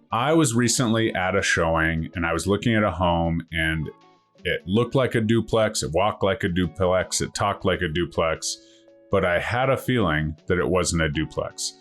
I was recently at a showing and I was looking at a home and it looked like a duplex, it walked like a duplex, it talked like a duplex, but I had a feeling that it wasn't a duplex.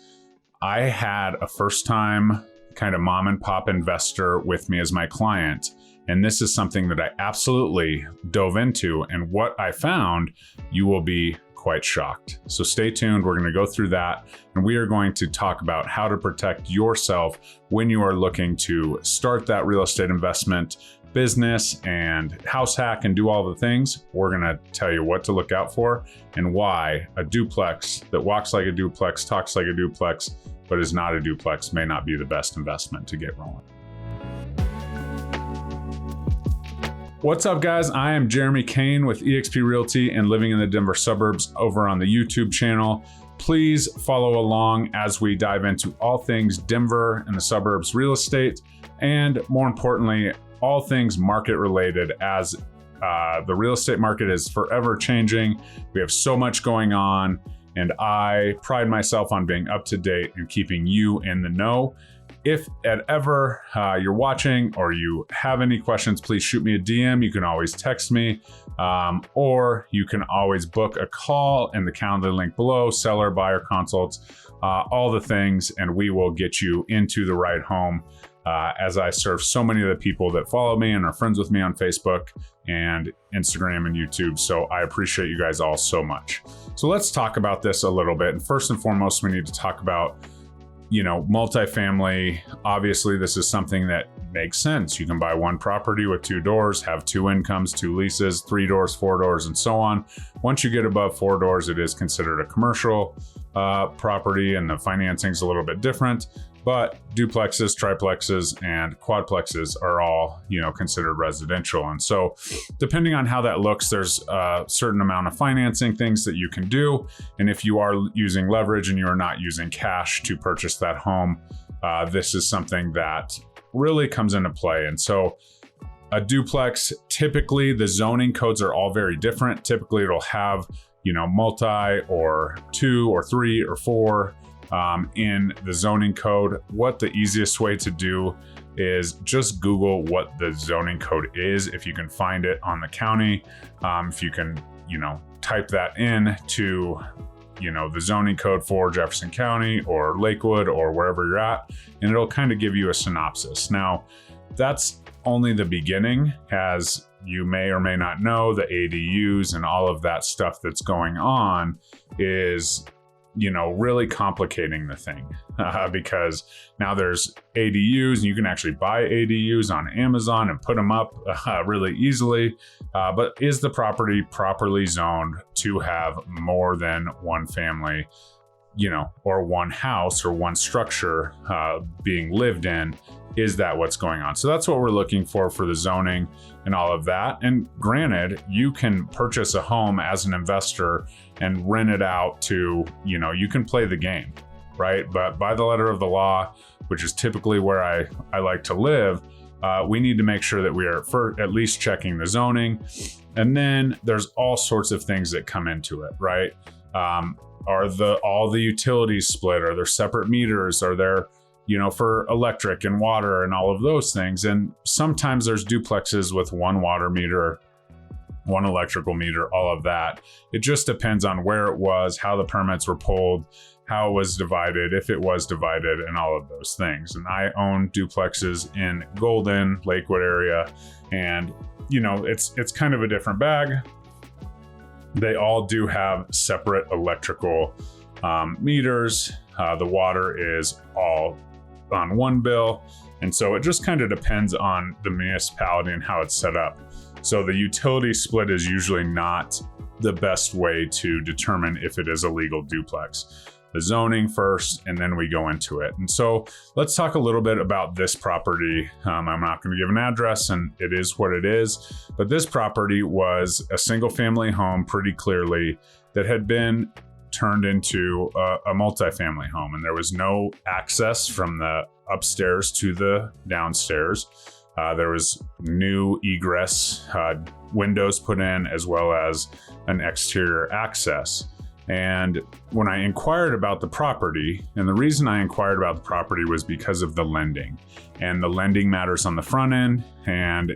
I had a first-time kind of mom and pop investor with me as my client, and this is something that I absolutely dove into, and what I found, you will be quite shocked. So stay tuned, we're going to go through that, and we are going to talk about how to protect yourself when you are looking to start that real estate investment business and house hack and do all the things. We're going to tell you what to look out for and why a duplex that walks like a duplex, talks like a duplex, but is not a duplex may not be the best investment to get rolling. What's up, guys? I am Jeremy Kane with eXp Realty and Living in the Denver Suburbs over on the YouTube channel. Please follow along as we dive into all things Denver and the suburbs real estate, and more importantly, all things market related, as the real estate market is forever changing. We have so much going on, and I pride myself on being up to date and keeping you in the know. If at ever you're watching or you have any questions, please shoot me a DM. You can always text me, or you can always book a call in the calendar link below, seller, buyer consults, all the things, and we will get you into the right home. As I serve so many of the people that follow me and are friends with me on Facebook and Instagram and YouTube. So I appreciate you guys all so much. So let's talk about this a little bit. And first and foremost, we need to talk about multifamily. Obviously, this is something that makes sense. You can buy one property with 2 doors, have 2 incomes, 2 leases, 3 doors, 4 doors, and so on. Once you get above 4 doors, it is considered a commercial property, and the financing is a little bit different. But duplexes, triplexes, and quadplexes are all, considered residential. And so depending on how that looks, there's a certain amount of financing things that you can do. And if you are using leverage and you are not using cash to purchase that home, this is something that really comes into play. And so a duplex, typically the zoning codes are all very different. Typically it'll have, multi or 2 or 3 or 4 in the zoning code. What the easiest way to do is just Google what the zoning code is. If you can find it on the county, if you can, type that in to, the zoning code for Jefferson County or Lakewood or wherever you're at, and it'll kind of give you a synopsis. Now, that's only the beginning. As you may or may not know, the ADUs and all of that stuff that's going on is really complicating the thing because now there's ADUs and you can actually buy ADUs on Amazon and put them up really easily. But is the property properly zoned to have more than one family, or one house or one structure being lived in? Is that what's going on? So that's what we're looking for the zoning and all of that. And granted, you can purchase a home as an investor and rent it out to, you can play the game, right? But by the letter of the law, which is typically where I like to live, we need to make sure that we are at least checking the zoning. And then there's all sorts of things that come into it, right? Are all the utilities split? Are there separate meters? Are there for electric and water and all of those things? And sometimes there's duplexes with one water meter, one electrical meter, all of that. It just depends on where it was, how the permits were pulled, how it was divided, if it was divided, and all of those things. And I own duplexes in Golden, Lakewood area, and it's kind of a different bag. They all do have separate electrical meters. The water is all on one bill. And so it just kind of depends on the municipality and how it's set up. So the utility split is usually not the best way to determine if it is a legal duplex. The zoning first, and then we go into it. And so let's talk a little bit about this property. I'm not going to give an address, and it is what it is. But this property was a single family home, pretty clearly, that had been turned into a multifamily home, and there was no access from the upstairs to the downstairs. There was new egress windows put in, as well as an exterior access. And when I inquired about the property, and the reason I inquired about the property was because of the lending. And the lending matters on the front end. And,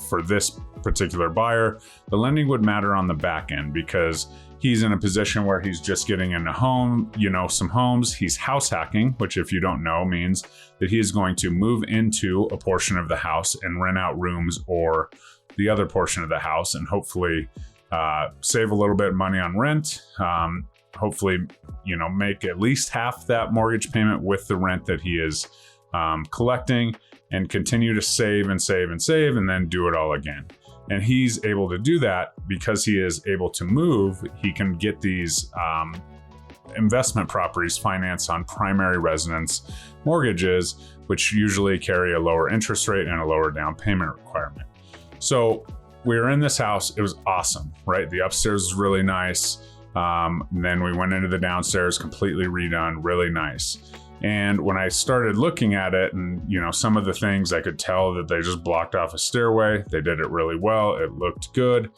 for this particular buyer, the lending would matter on the back end because he's in a position where he's just getting into some homes. He's house hacking, which if you don't know means that he is going to move into a portion of the house and rent out rooms or the other portion of the house and hopefully save a little bit of money on rent. Hopefully, make at least half that mortgage payment with the rent that he is collecting and continue to save and save and save and then do it all again. And he's able to do that because he is able to move. He can get these investment properties financed on primary residence mortgages, which usually carry a lower interest rate and a lower down payment requirement. So we were in this house. It was awesome, right? The upstairs was really nice. Then we went into the downstairs, completely redone, really nice. And when I started looking at it and, some of the things I could tell that they just blocked off a stairway. They did it really well. It looked good.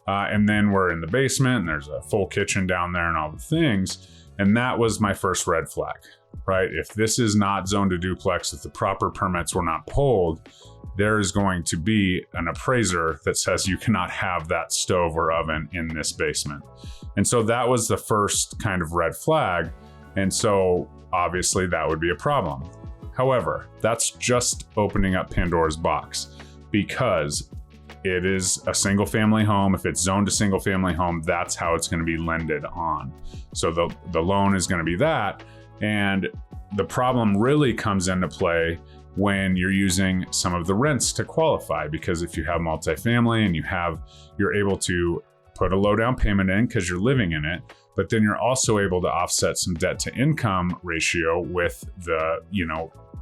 And then we're in the basement and there's a full kitchen down there and all the things. And that was my first red flag, right? If this is not zoned to duplex, if the proper permits were not pulled, there is going to be an appraiser that says you cannot have that stove or oven in this basement. And so that was the first kind of red flag. And so obviously that would be a problem. However, that's just opening up Pandora's box because it is a single family home. If it's zoned to single family home, that's how it's going to be lended on. So the loan is going to be that. And the problem really comes into play when you're using some of the rents to qualify, because if you have multifamily and you're able to put a low down payment in because you're living in it, but then you're also able to offset some debt to income ratio with the,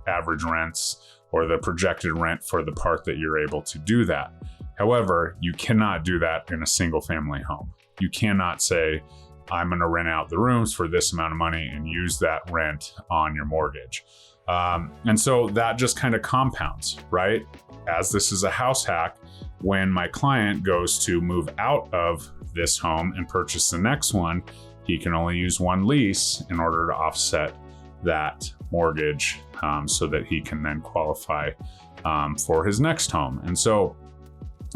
average rents or the projected rent for the part that you're able to do that. However, you cannot do that in a single family home. You cannot say, I'm going to rent out the rooms for this amount of money and use that rent on your mortgage. And so that just kind of compounds, right? As this is a house hack, when my client goes to move out of this home and purchase the next one, he can only use one lease in order to offset that mortgage so that he can then qualify for his next home. And so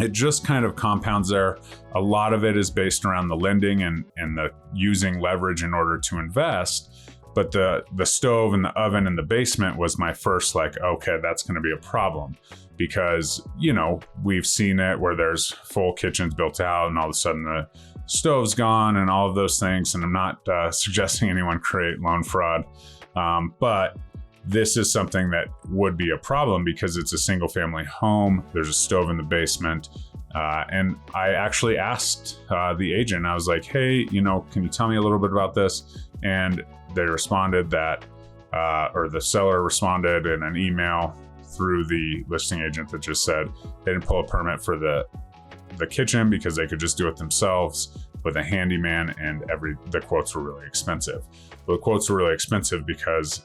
it just kind of compounds there. A lot of it is based around the lending and the using leverage in order to invest. But the stove and the oven in the basement was my first okay, that's going to be a problem because, we've seen it where there's full kitchens built out and all of a sudden the stove's gone and all of those things. And I'm not suggesting anyone create loan fraud, but this is something that would be a problem because it's a single family home. There's a stove in the basement. And I actually asked the agent, I was like, hey, can you tell me a little bit about this? And they responded that, or the seller responded in an email through the listing agent that just said they didn't pull a permit for the kitchen because they could just do it themselves with a handyman, and the quotes were really expensive. Well, the quotes were really expensive because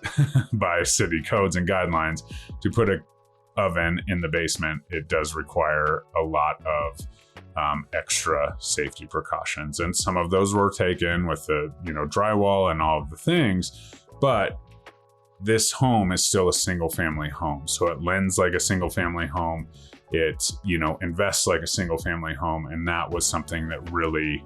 by city codes and guidelines, to put an oven in the basement, it does require a lot of extra safety precautions. And some of those were taken with the, drywall and all of the things, but this home is still a single family home. So it lends like a single family home. It, invests like a single family home. And that was something that really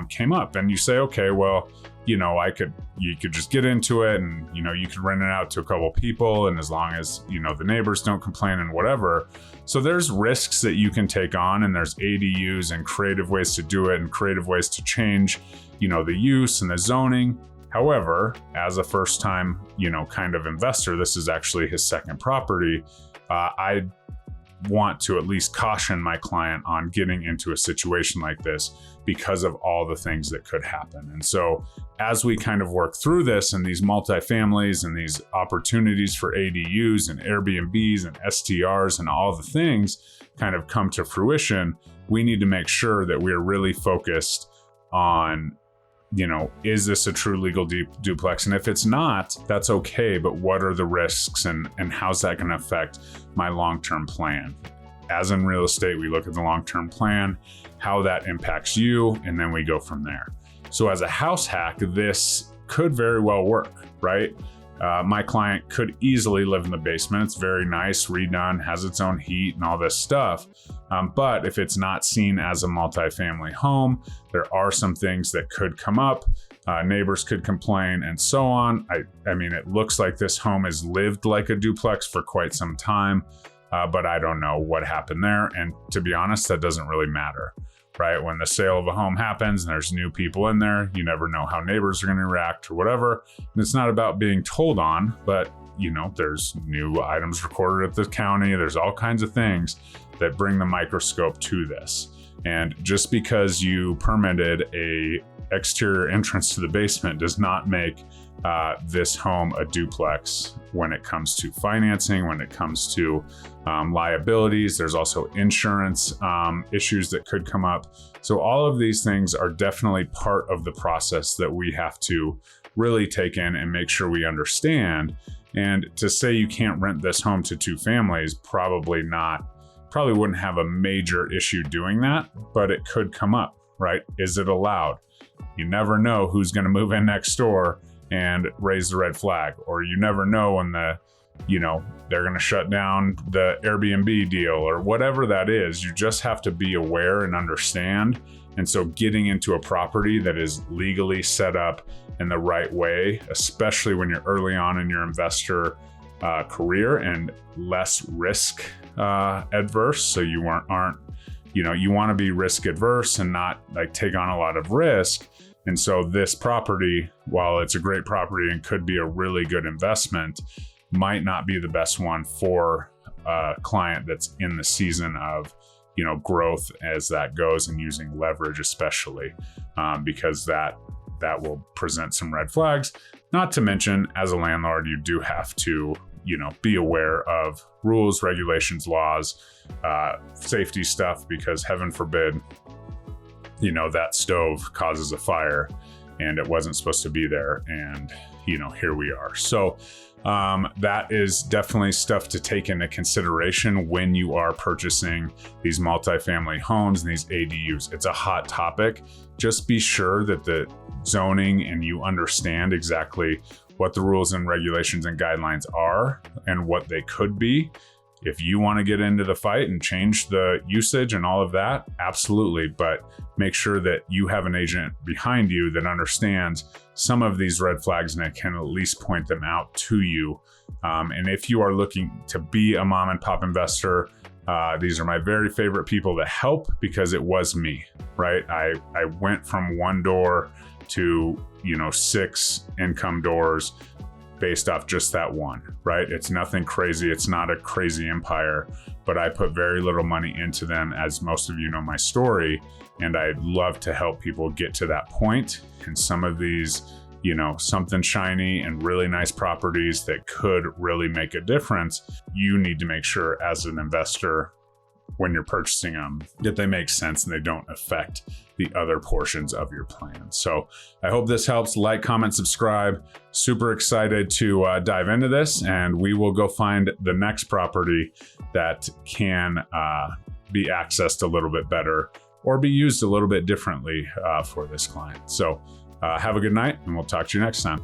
came up. And you say, okay, well, you could just get into it and, you could rent it out to a couple people. And as long as, the neighbors don't complain and whatever. So there's risks that you can take on, and there's ADUs and creative ways to do it and creative ways to change, the use and the zoning. However, as a first time, kind of investor, this is actually his second property. I want to at least caution my client on getting into a situation like this because of all the things that could happen. And so as we kind of work through this and these multifamilies and these opportunities for ADUs and Airbnbs and STRs and all the things kind of come to fruition, we need to make sure that we're really focused on, is this a true legal duplex? And if it's not, that's okay. But what are the risks and how's that going to affect my long-term plan? As in real estate, we look at the long-term plan, how that impacts you, and then we go from there. So as a house hack, this could very well work, right? My client could easily live in the basement. It's very nice, redone, has its own heat and all this stuff. But if it's not seen as a multifamily home, there are some things that could come up. Neighbors could complain and so on. I mean, it looks like this home has lived like a duplex for quite some time, but I don't know what happened there. And to be honest, that doesn't really matter. Right? When the sale of a home happens and there's new people in there, you never know how neighbors are going to react or whatever. And it's not about being told on, but there's new items recorded at the county. There's all kinds of things that bring the microscope to this. And just because you permitted a exterior entrance to the basement does not make this home a duplex when it comes to financing, when it comes to liabilities. There's also insurance issues that could come up. So all of these things are definitely part of the process that we have to really take in and make sure we understand. And to say you can't rent this home to two families, probably wouldn't have a major issue doing that, but it could come up, right? Is it allowed? You never know who's going to move in next door and raise the red flag, or you never know when they're going to shut down the Airbnb deal or whatever that is. You just have to be aware and understand. And so getting into a property that is legally set up in the right way, especially when you're early on in your investor career and less risk adverse. So you you want to be risk adverse and not take on a lot of risk. And so this property, while it's a great property and could be a really good investment, might not be the best one for a client that's in the season of, growth as that goes, and using leverage especially, because that will present some red flags. Not to mention, as a landlord, you do have to, be aware of rules, regulations, laws, safety stuff, because heaven forbid, that stove causes a fire and it wasn't supposed to be there. And, here we are. So that is definitely stuff to take into consideration when you are purchasing these multifamily homes and these ADUs. It's a hot topic. Just be sure that the zoning and you understand exactly what the rules and regulations and guidelines are and what they could be. If you want to get into the fight and change the usage and all of that, absolutely. But make sure that you have an agent behind you that understands some of these red flags and can at least point them out to you. And if you are looking to be a mom and pop investor, these are my very favorite people to help, because it was me, right? I went from one door to 6 income doors based off just that one, right? It's nothing crazy. It's not a crazy empire, but I put very little money into them, as most of you know my story. And I'd love to help people get to that point. And some of these, something shiny and really nice properties that could really make a difference, you need to make sure as an investor, when you're purchasing them, that they make sense and they don't affect the other portions of your plan. So I hope this helps. Like, comment, subscribe. Super excited to dive into this, and we will go find the next property that can be accessed a little bit better or be used a little bit differently for this client. So have a good night, and we'll talk to you next time.